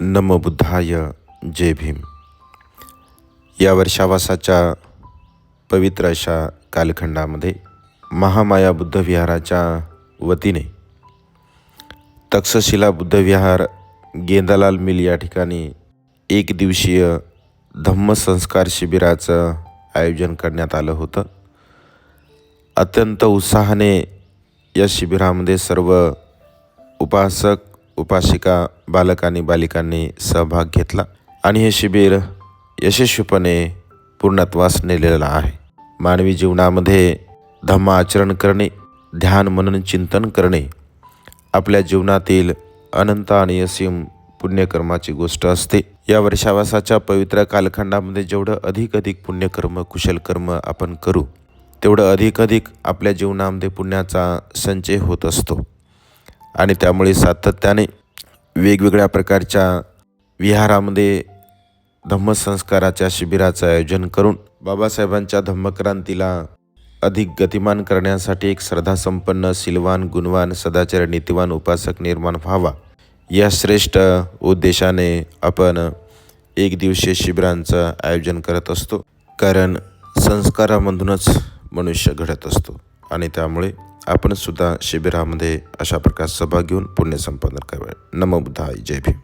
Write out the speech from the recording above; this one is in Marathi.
नमो बुद्धाय जय भीम. या वर्षावासाच्या पवित्र अशा कालखंडामध्ये महामाया बुद्ध विहाराच्या वतीने तक्षशिला बुद्ध विहार गेंदालाल मिल या ठिकाणी एक दिवसीय धम्मसंस्कार शिबिराचं आयोजन करण्यात आलं होतं. अत्यंत उत्साहाने या शिबिरामध्ये सर्व उपासक उपासिका बालक आणि बालिकांनी सहभाग घेतला आणि हे शिबिर यशस्वीपणे पूर्णत्वास नेलेलं आहे. मानवी जीवनामध्ये धम्म आचरण करणे, ध्यान मनन चिंतन करणे आपल्या जीवनातील अनंत आणि असीम पुण्यकर्माची गोष्ट असते. या वर्षावासाच्या पवित्र कालखंडामध्ये जेवढं अधिक पुण्यकर्म कुशल कर्म आपण करू तेवढं अधिक आपल्या जीवनामध्ये पुण्याचा संचय होत असतो आणि त्यामुळे सातत्याने वेगवेगळ्या प्रकारच्या विहारामध्ये धम्मसंस्काराच्या शिबिराचं आयोजन करून बाबासाहेबांच्या धम्मक्रांतीला अधिक गतिमान करण्यासाठी एक श्रद्धासंपन्न सिलवान गुणवान सदाचार नीतिवान उपासक निर्माण व्हावा या श्रेष्ठ उद्देशाने आपण एक दिवसीय शिबिरांचं आयोजन करत असतो. कारण संस्कारामधूनच मनुष्य घडत असतो आणि त्यामुळे आपण सुद्धा शिबिरामध्ये अशा प्रकारे सहभाग घेऊन पुण्य संपादन करावे. नमो बुद्धाय जय भीम.